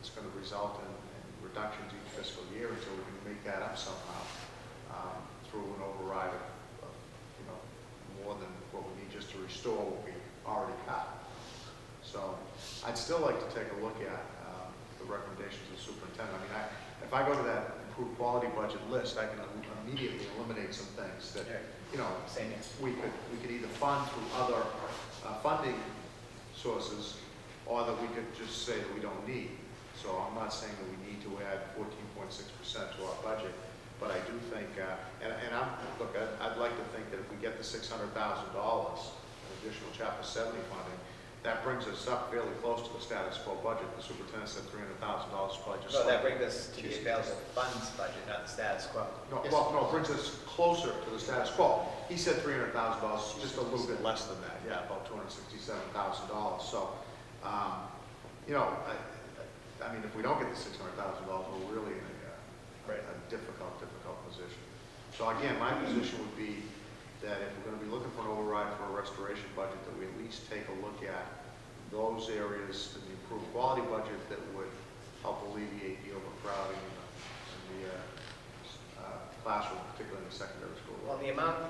it's going to result in reductions each fiscal year until we can make that up somehow through an override of, you know, more than what we need just to restore what we already cut. So I'd still like to take a look at the recommendations of the superintendent. I mean, if I go to that improved quality budget list, I can immediately eliminate some things that, you know, we could either fund through other funding sources, or that we could just say that we don't need. So I'm not saying that we need to add 14.6% to our budget, but I do think, look, I'd like to think that if we get the $600,000 in additional Chapter 70 funding, that brings us up fairly close to the status quo budget. The superintendent said $300,000 is probably just. No, that brings us to the available funds budget, not the status quo. No, well, no, it brings us closer to the status quo. He said $300,000, just a little bit less than that. Yeah, about $267,000. So, you know, I mean, if we don't get the $600,000, we're really in a difficult position. So again, my position would be that if we're going to be looking for an override for a restoration budget, that we at least take a look at those areas in the improved quality budget that would help alleviate the overcrowding in the classroom, particularly in the secondary school. Well, the amount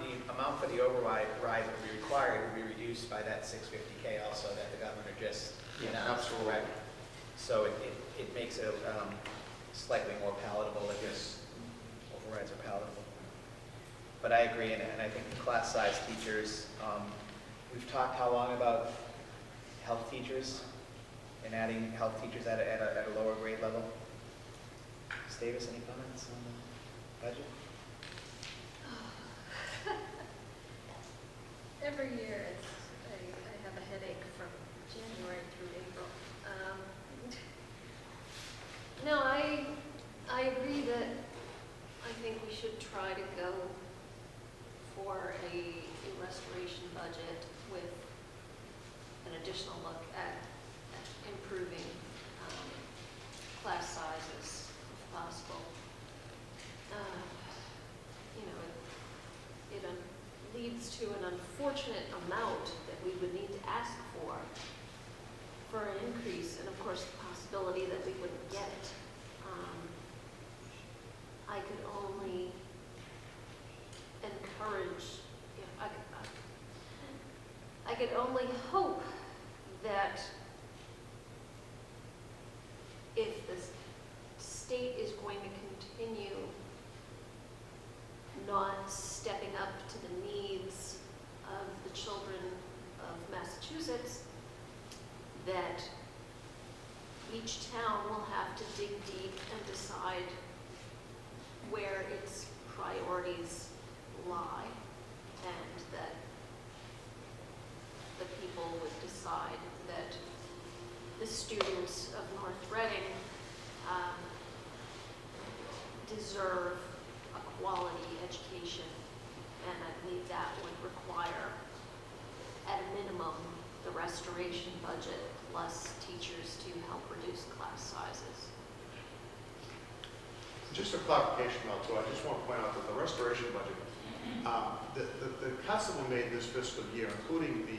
for the override would be required would be reduced by that $650K also that the governor just announced. Absolutely. Correct. So it makes it slightly more palatable if overrides are palatable. But I agree, and I think the class size teachers, we've talked how long about health teachers and adding health teachers at a lower grade level. Ms. Davis, any comments on the budget? Every year I have a headache from January through April. No, I agree that I think we should try to go for a restoration budget with an additional look at improving class sizes if possible. You know, it leads to an unfortunate amount that we would need to ask for an increase, and of course the possibility that we wouldn't get it. I could only encourage, I could only hope that if the state is going to continue not stepping up to the needs of the children of Massachusetts, that each town will have to dig deep and decide where its priorities lie, and that the people would decide that the students of North Reading deserve a quality education, and I believe that would require, at a minimum, the restoration budget plus teachers to help reduce class sizes. Just a clarification though, too, I just want to point out that the restoration budget, the cuts that were made this fiscal year, including the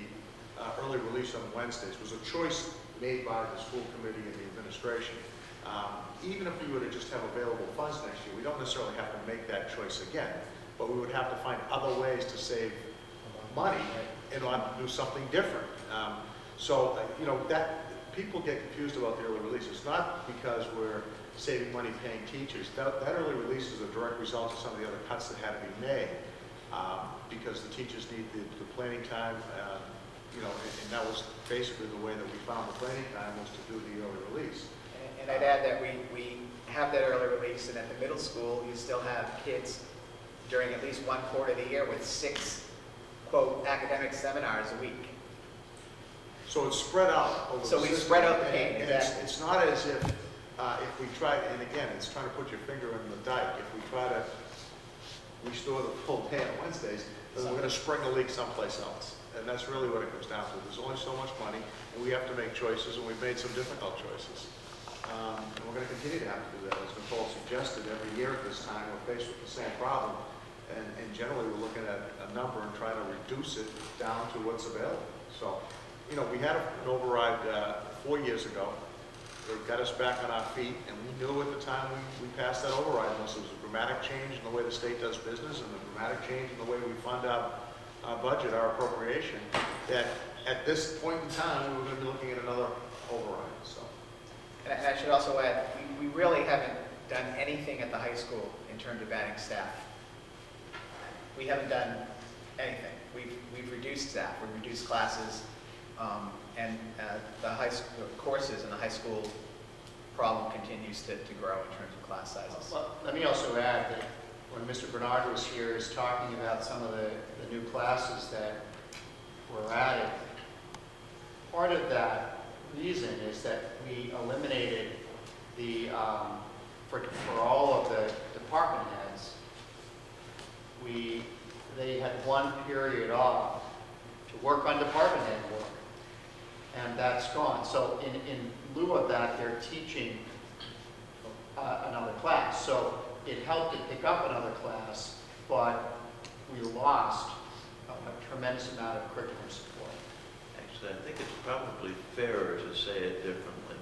early release on Wednesdays, was a choice made by the school committee and the administration. Even if we were to just have available funds next year, we don't necessarily have to make that choice again, but we would have to find other ways to save money in order to do something different. So, you know, that people get confused about the early release. It's not because we're saving money paying teachers. That early release is a direct result of some of the other cuts that had to be made because the teachers need the planning time, you know, and that was basically the way that we found the planning time was to do the early release. And I'd add that we have that early release, and at the middle school, you still have kids during at least one quarter of the year with 6, quote, academic seminars a week. So it's spread out over So the we system. spread out the pain, And exactly. it's not as if we try, and again, it's trying to put your finger in the dike. If we try to restore the full day on Wednesdays, then we're going to spring a leak someplace else. And that's really what it comes down to. There's only so much money, and we have to make choices, and we've made some difficult choices. And we're going to continue to have to do that. As Nicole suggested, every year at this time, we're faced with the same problem. And generally, we're looking at a number and trying to reduce it down to what's available. So, you know, we had an override 4 years ago. it got us back on our feet, and we knew at the time we passed that override, unless it was a dramatic change in the way the state does business and a dramatic change in the way we fund our budget, our appropriation, that at this point in time, we were going to be looking at another override, so. And I should also add, we really haven't done anything at the high school in terms of adding staff. We haven't done anything. We've reduced staff, we've reduced classes, and the high school courses in the high school problem continues to grow in terms of class sizes. Well, let me also add that when Mr. Bernard was here, is talking about some of the new classes that were added. Part of that reason is that we eliminated the, for all of the department heads, they had one period off to work on department head work, and that's gone. So in lieu of that, they're teaching another class. So it helped to pick up another class, but we lost a tremendous amount of curriculum support. Actually, I think it's probably fairer to say it differently.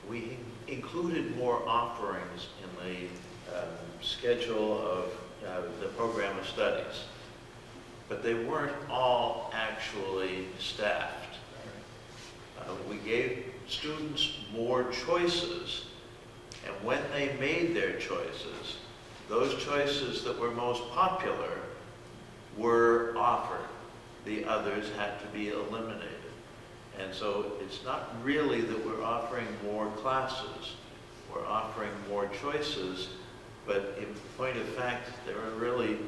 We included more offerings in the schedule of the program of studies, but they weren't all actually staffed. We gave students more choices, and when they made their choices, those choices that were most popular were offered. The others had to be eliminated. And so it's not really that we're offering more classes, we're offering more choices, but in point of fact, there are really,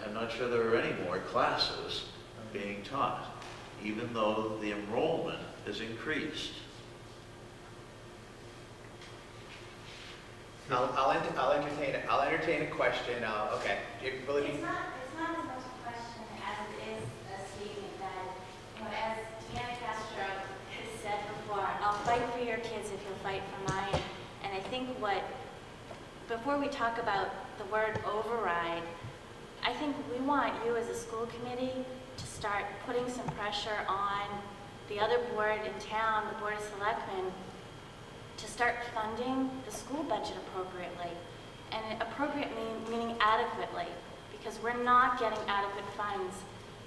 I'm not sure there are any more classes being taught, even though the enrollment has increased. I'll entertain a question. Okay. Will it be? It's not as much a question as it is a statement that, as Deanna Castro has said before, I'll fight for your kids if you'll fight for mine. And I think before we talk about the word override, I think we want you as a school committee to start putting some pressure on the other board in town, the Board of Selectmen, to start funding the school budget appropriately. And appropriate meaning adequately, because we're not getting adequate funds.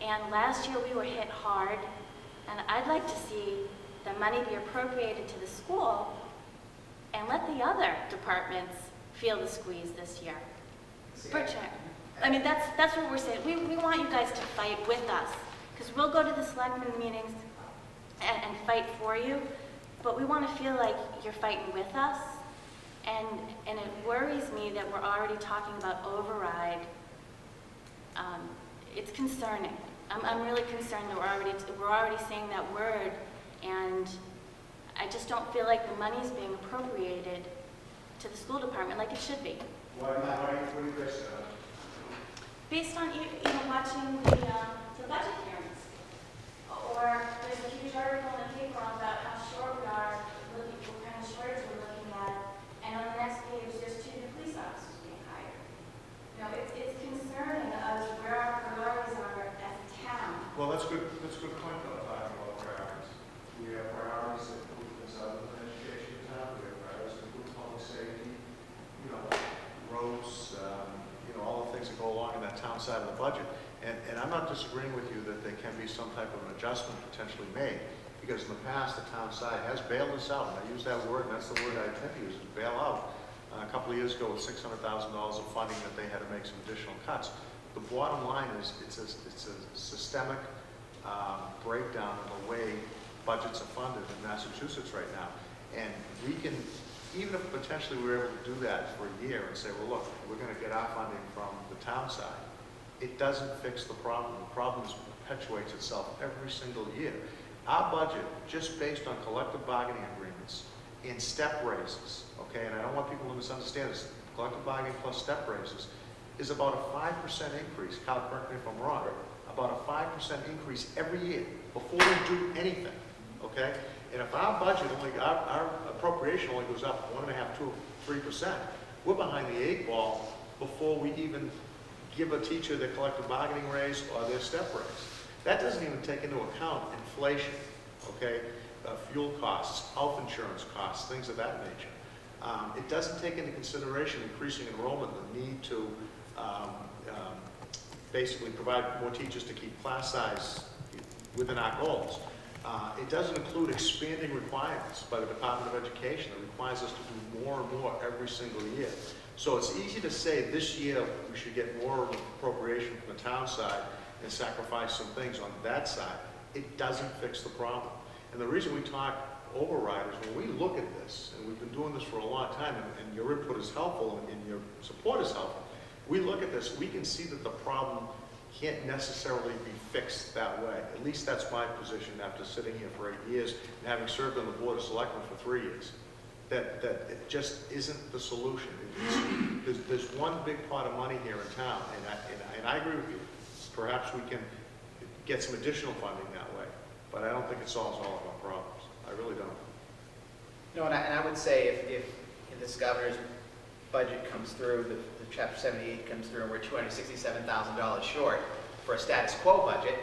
And last year we were hit hard, and I'd like to see the money be appropriated to the school and let the other departments feel the squeeze this year. I mean, that's what we're saying. We want you guys to fight with us, because we'll go to the selectmen meetings and fight for you, but we want to feel like you're fighting with us. And it worries me that we're already talking about override. It's concerning. I'm really concerned that we're already saying that word, and I just don't feel like the money's being appropriated to the school department like it should be. What do you guys say? Based on watching the budget hearings, or there's a huge article in the paper about how short we are, what kind of shortage we're looking at, and on the next page there's 2 new police officers being hired. It's concerning of where our priorities are as a town. Well, that's a good point, though, talking about priorities. We have priorities that include this other than education in town, we have priorities that include public safety, roads, all the things that go along in that town side of the budget. And I'm not disagreeing with you that there can be some type of an adjustment potentially made, because in the past, the town side has bailed us out, and I use that word, and that's the word I tend to use, is bail out. A couple of years ago, with $600,000 of funding that they had to make some additional cuts. The bottom line is it's a systemic breakdown in the way budgets are funded in Massachusetts right now. And we can, even if potentially we were able to do that for a year and say, well, look, we're going to get our funding from the town side, it doesn't fix the problem. The problem perpetuates itself every single year. Our budget, just based on collective bargaining agreements and step raises, okay, and I don't want people to misunderstand this, collective bargaining plus step raises, is about a 5% increase. Kyle, correct me if I'm wrong, about a 5% increase every year before we do anything, okay? And if our budget our appropriation only goes up 1.5%, 2%, 3%, we're behind the 8 ball before we even give a teacher their collective bargaining raise or their step raise. That doesn't even take into account inflation, okay? fuel costs, health insurance costs, things of that nature. It doesn't take into consideration increasing enrollment, the need to basically provide more teachers to keep class size within our goals. It doesn't include expanding requirements by the Department of Education. It requires us to do more and more every single year. So it's easy to say this year we should get more appropriation from the town side and sacrifice some things on that side. It doesn't fix the problem. And the reason we talk override is when we look at this, and we've been doing this for a long time, and your input is helpful and your support is helpful, we look at this, we can see that the problem can't necessarily be fixed that way. At least that's my position after sitting here for 8 years and having served on the Board of Selectmen for 3 years. That it just isn't the solution. There's one big pot of money here in town, and I agree with you. Perhaps we can get some additional funding that way, but I don't think it solves all of our problems. I really don't. No, and I would say if this governor's budget comes through, the Chapter 78 comes through, and we're $267,000 short for a status quo budget,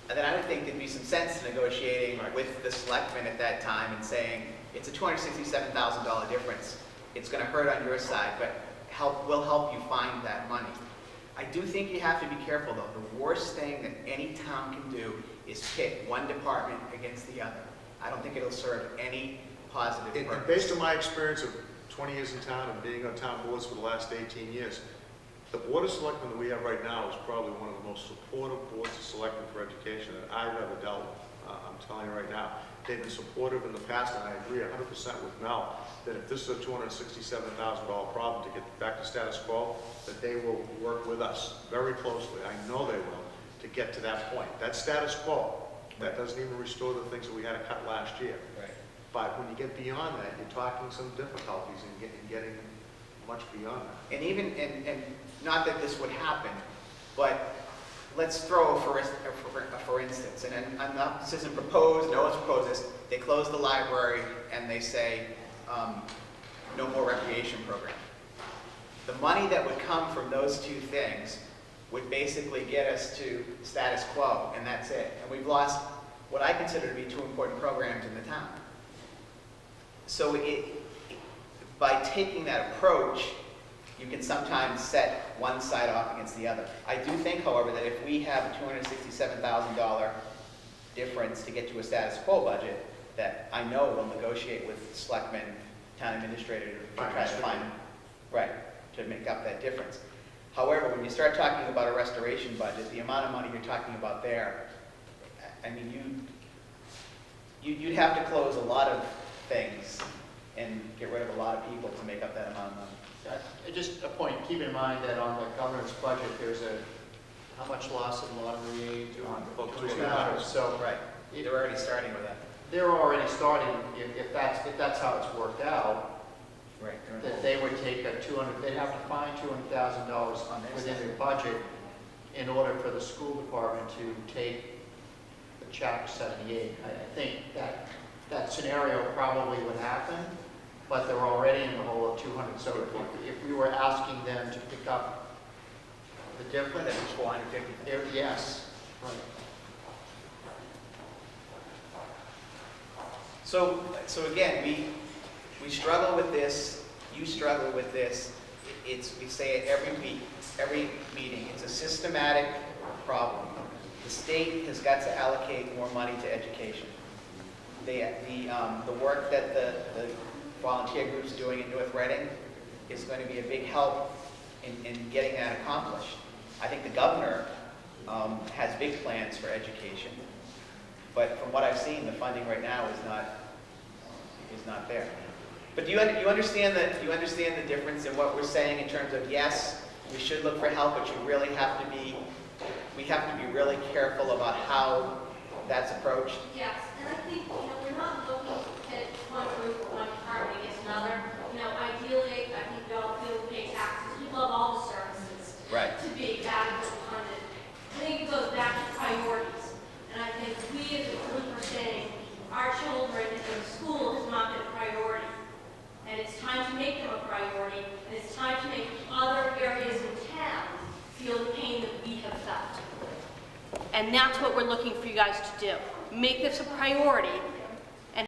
and then I would think there'd be some sense in negotiating with the selectmen at that time and saying, it's a $267,000 difference. It's going to hurt on your side, but we'll help you find that money. I do think you have to be careful, though. The worst thing that any town can do is pit one department against the other. I don't think it'll serve any positive And purpose. based on my experience of 20 years in town and being on town boards for the last 18 years, the Board of Selectmen that we have right now is probably one of the most supportive boards of selectmen for education that I've ever dealt with. I'm telling you right now. They've been supportive in the past, and I agree 100% with Mel, that if this is a $267,000 problem to get back to status quo, that they will work with us very closely. I know they will, to get to that point. That status quo, that doesn't even restore the things that we had to cut last year. Right. But when you get beyond that, you're talking some difficulties in getting much beyond that. And even, and not that this would happen, but let's throw for instance, and I'm not, this isn't proposed, no one's proposed this, they close the library and they say, no more recreation program. The money that would come from those two things would basically get us to status quo, and that's it. And we've lost what I consider to be two important programs in the town. So by taking that approach, you can sometimes set one side off against the other. I do think, however, that if we have a $267,000 difference to get to a status quo budget, that I know we'll negotiate with selectmen, town administrator to try to find, right, to make up that difference. However, when you start talking about a restoration budget, the amount of money you're talking about there, I mean, you'd have to close a lot of things and get rid of a lot of people to make up that amount of money. Just a point, keep in mind that on the governor's budget, there's how much loss in lottery aid? $200. So Right, they're already starting with that. they're already starting, if that's how it's worked out, Right. that they would take they'd have to find $200,000 within their budget in order for the school department to take the Chapter 78. I think that scenario probably would happen, but they're already in the hole of 200. So if we were asking them to pick up the difference, That was 450. yes, right. So again, we struggle with this, you struggle with this. We say it every week, every meeting. It's a systematic problem. The state has got to allocate more money to education. The work that the volunteer group's doing in North Reading is going to be a big help in getting that accomplished. I think the governor has big plans for education, but from what I've seen, the funding right now is not there. But do you understand the difference in what we're saying in terms of, yes, we should look for help, but we have to be really careful about how that's approached? Yes, and I think, we're not looking to pit one group or one department against another. Ideally, I think we all feel we pay taxes. We love all the services Right. to be adequately funded. I think it goes back to priorities. And I think we as a group are saying our children in the school has not been a priority. And it's time to make them a priority, and it's time to make other areas in town feel the pain that we have felt. And that's what we're looking for you guys to do. Make this a priority